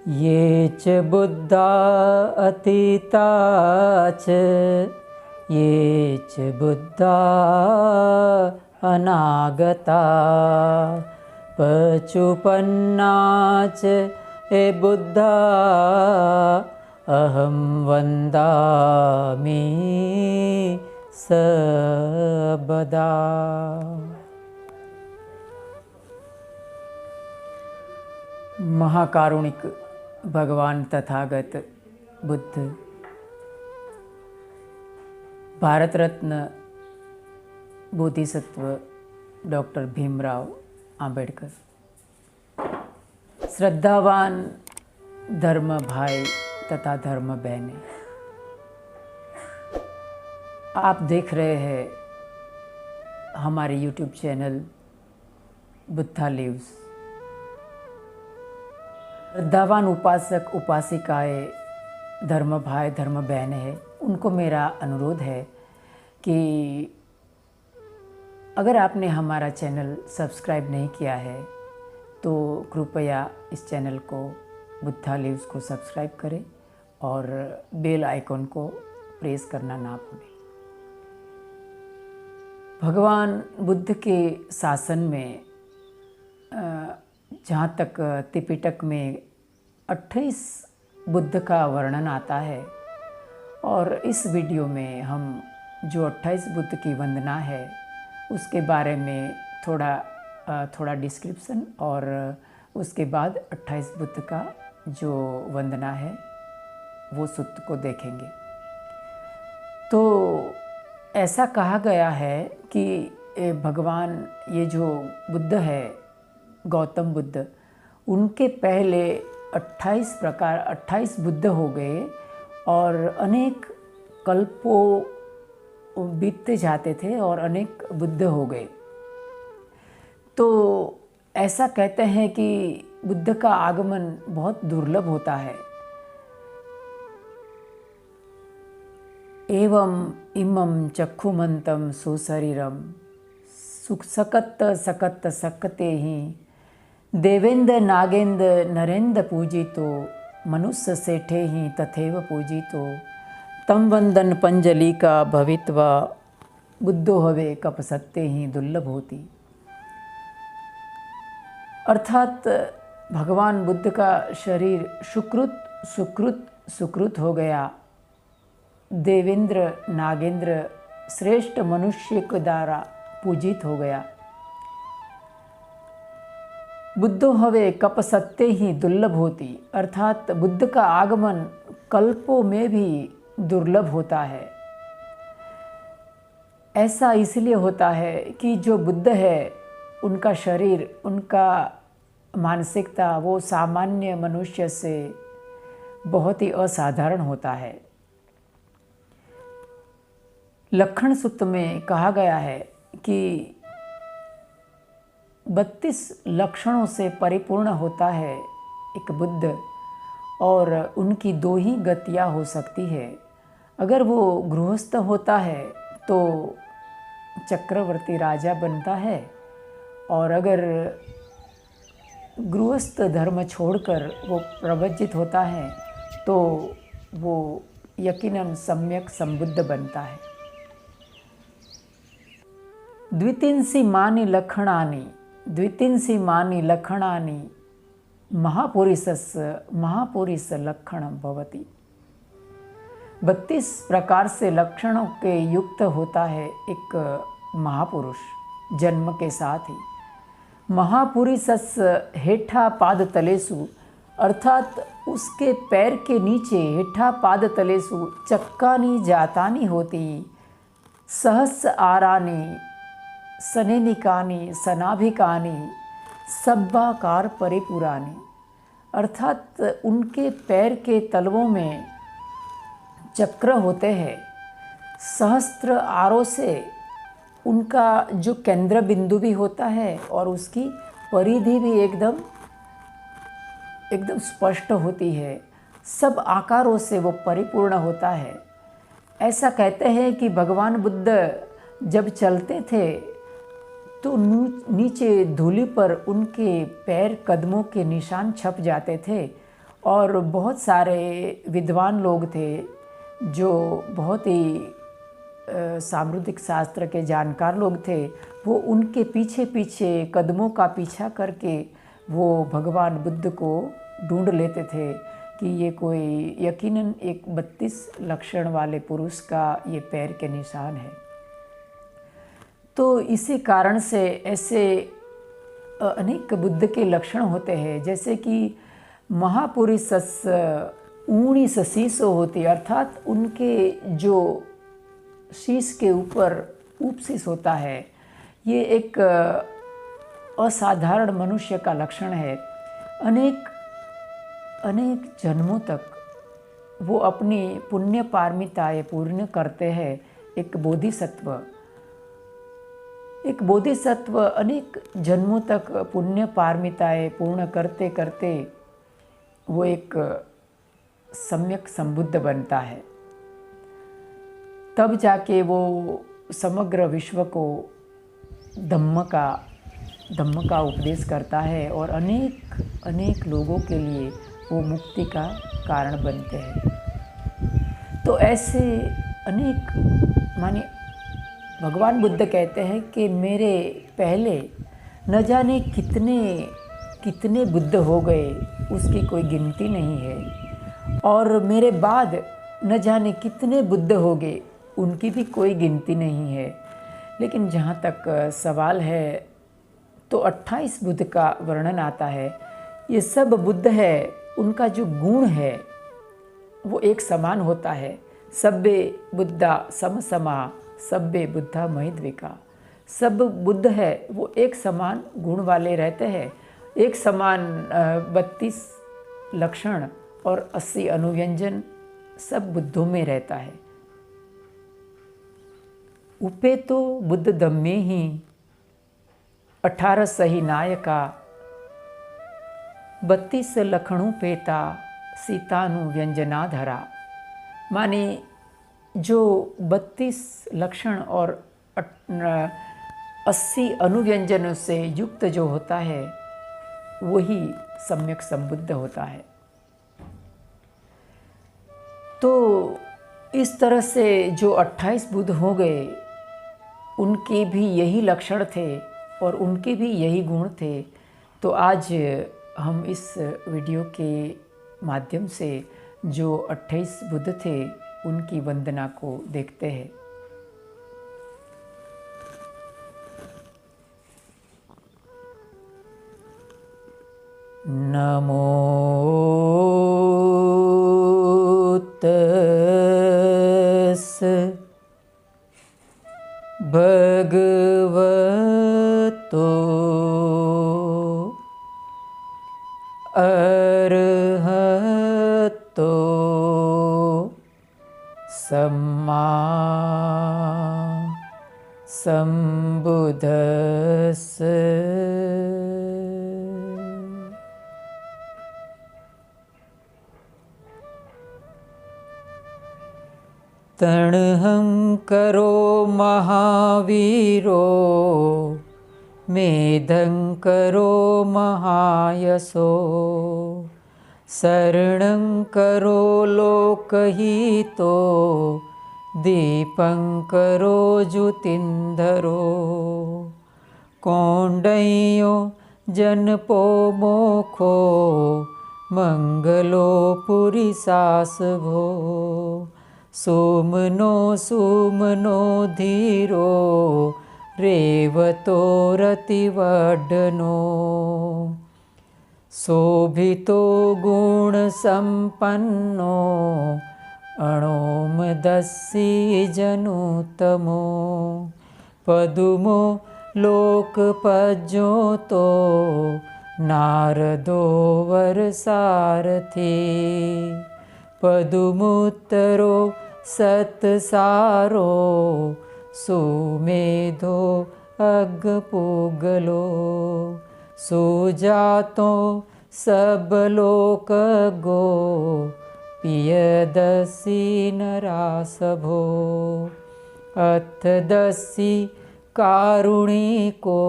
ये च बुद्धा अतीता च ये च बुद्धा अनागता पचुपन्ना च ये बुद्धा अहं वन्दामि सर्वदा। महाकारुणिक भगवान तथागत बुद्ध, भारत रत्न बोधिसत्व डॉक्टर भीमराव आंबेडकर, श्रद्धावान धर्म भाई तथा धर्म बहनें, आप देख रहे हैं हमारे YouTube चैनल बुद्धा लिव्स। श्रद्धावान उपासक उपासिकाएँ, धर्म भाई धर्म बहनें हैं, उनको मेरा अनुरोध है कि अगर आपने हमारा चैनल सब्सक्राइब नहीं किया है तो कृपया इस चैनल को बुद्धा लिव्स को सब्सक्राइब करें और बेल आइकन को प्रेस करना ना भूलें। भगवान बुद्ध के शासन में जहाँ तक त्रिपिटक में 28 बुद्ध का वर्णन आता है और इस वीडियो में हम जो 28 बुद्ध की वंदना है उसके बारे में थोड़ा डिस्क्रिप्शन और उसके बाद 28 बुद्ध का जो वंदना है वो सूत्र को देखेंगे। तो ऐसा कहा गया है कि भगवान ये जो बुद्ध है गौतम बुद्ध, उनके पहले 28 बुद्ध हो गए और अनेक कल्पों बीतते जाते थे और अनेक बुद्ध हो गए। तो ऐसा कहते हैं कि बुद्ध का आगमन बहुत दुर्लभ होता है। एवं इमं चक्षुमंतम सुशरीरम सकत सकते ही देवेंद्र नागेंद्र नरेंद्र पूजितो मनुष्य सेठे ही तथैव पूजितो तम वंदन पंजलि का भवित्वा बुद्धो हवे कप सत्ते ही दुर्लभ होती। अर्थात भगवान बुद्ध का शरीर सुकृत हो गया, देवेंद्र नागेंद्र श्रेष्ठ मनुष्य के द्वारा पूजित हो गया। बुद्धो हवे कप सत्ते ही दुर्लभ होती, अर्थात बुद्ध का आगमन कल्पों में भी दुर्लभ होता है। ऐसा इसलिए होता है कि जो बुद्ध है उनका शरीर, उनका मानसिकता वो सामान्य मनुष्य से बहुत ही असाधारण होता है। लक्षण सूत्र में कहा गया है कि 32 लक्षणों से परिपूर्ण होता है एक बुद्ध और उनकी 2 ही गतियाँ हो सकती है। अगर वो गृहस्थ होता है तो चक्रवर्ती राजा बनता है और अगर गृहस्थ धर्म छोड़कर वो प्रवज्जित होता है तो वो यकीनन सम्यक संबुद्ध बनता है। द्वितींसी मानि लक्षणानि महापुरुष लक्षणं भवति। 32 प्रकार से लक्षणों के युक्त होता है एक महापुरुष जन्म के साथ ही। महापुरुषस्य हेठा पाद तलेसु, अर्थात उसके पैर के नीचे हेठा पाद तलेसु चक्कानि जातानि होती, सहस्र आरानि सनेनिकानि सनाभिकानि सब्बाकार परिपुरानि, अर्थात उनके पैर के तलवों में चक्र होते हैं। सहस्त्र आरों से उनका जो केंद्र बिंदु भी होता है और उसकी परिधि भी एकदम स्पष्ट होती है। सब आकारों से वो परिपूर्ण होता है। ऐसा कहते हैं कि भगवान बुद्ध जब चलते थे तो नीचे धूलि पर उनके पैर कदमों के निशान छप जाते थे और बहुत सारे विद्वान लोग थे जो बहुत ही सामुद्रिक शास्त्र के जानकार लोग थे। वो उनके पीछे पीछे कदमों का पीछा करके वो भगवान बुद्ध को ढूंढ लेते थे कि ये कोई यकीनन एक 32 लक्षण वाले पुरुष का ये पैर के निशान है। तो इसी कारण से ऐसे अनेक बुद्ध के लक्षण होते हैं, जैसे कि महापुरुषस ऊणी शीशो होती, अर्थात उनके जो शीश के ऊपर उपशीष होता है, ये एक असाधारण मनुष्य का लक्षण है। अनेक जन्मों तक वो अपनी पुण्य पारमिताएं पूर्ण करते हैं। एक बोधिसत्व अनेक जन्मों तक पुण्य पारमिताएं पूर्ण करते करते वो एक सम्यक संबुद्ध बनता है। तब जाके वो समग्र विश्व को धम्म का उपदेश करता है और अनेक लोगों के लिए वो मुक्ति का कारण बनते हैं। तो ऐसे अनेक माने भगवान बुद्ध कहते हैं कि मेरे पहले न जाने कितने बुद्ध हो गए, उसकी कोई गिनती नहीं है, और मेरे बाद न जाने कितने बुद्ध हो गए, उनकी भी कोई गिनती नहीं है। लेकिन जहाँ तक सवाल है तो 28 बुद्ध का वर्णन आता है। ये सब बुद्ध है, उनका जो गुण है वो एक समान होता है। सब्बे बुद्धा समसमा सब्बे बुद्धा महिद्विका। सब बुद्ध है वो एक समान गुण वाले रहते हैं, एक समान 32 लक्षण और 80 अनुव्यंजन सब बुद्धों में रहता है। उपे तो बुद्ध दम्मे ही 18 सही नायका 32 लखणों पेता सीतानु व्यंजना धरा। माने जो 32 लक्षण और 80 अनुव्यंजनों से युक्त जो होता है वही सम्यक संबुद्ध होता है। तो इस तरह से जो 28 बुद्ध हो गए, उनके भी यही लक्षण थे और उनके भी यही गुण थे। तो आज हम इस वीडियो के माध्यम से जो 28 बुद्ध थे उनकी वंदना को देखते हैं। नमो तस् भगवतो अरहतो सम्मा संबुद्धस्स। तणहं करो महावीरो मेधं करो महायशो शरणं करो लोकहितो दीपं करो ज्योतिन्धरो कौंडयो जनपो मोखो मंगलो पुरीसासभो सुमनो धीरो रेवतो रतिवड्डनो शोभितो गुण संपन्नो अणोमदस्सी जनुतमो पदुमो लोकपज्यो तो नारदो वरसारथी पदुमुत्तरो सत्सारो सुमेधो अग्गपुगलो सुजातो सब लोक गो पियदसी नरासभो अथदसी कारुणिको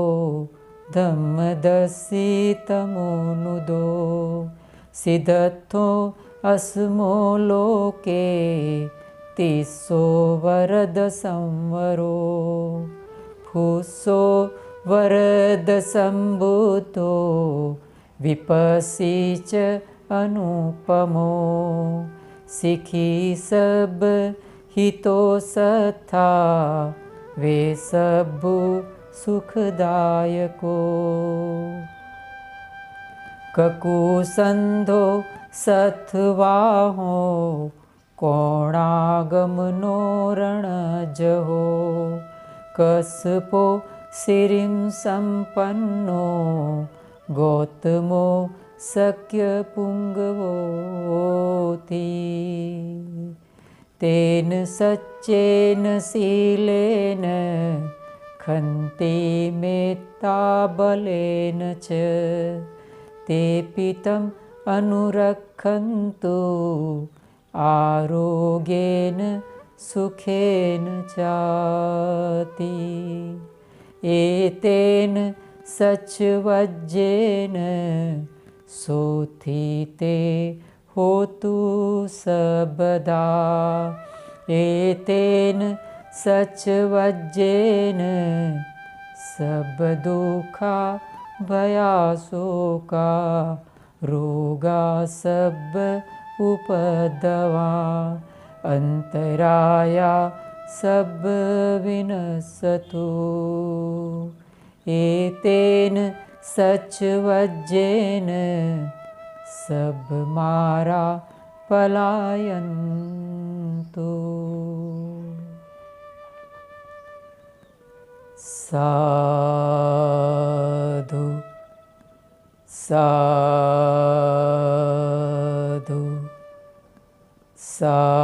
धम्मदसी तमोनुदो सिद्धत्थो अस्मो लोके तिस्सो वरद संवरो फुस्सो वरद संबुतो विपसी च अनुपमो सिखी सब हितो सथा वे सबु सुखदायको ककुसंधो सथवाहो कोणागमनो रणजहो कसपो सिरिं संपन्नो गौतमो शक्यपुङ्गवोति तेन सच्चेन शीलेन खन्ति मेत्ताबलेन च तेऽपि तम् अनुरक्षन्तु आरोग्येन सुखेन चाति एतेन सचवज्जेन सोथिते होतु सबदा एतेन सचवज्जेन सब दुखा भया शोका रोगा सब उपद्रवा अंतराया सब विनसतु एतेन सचवज्जेन सब मारा पलायन्तु साधु साधु साधु।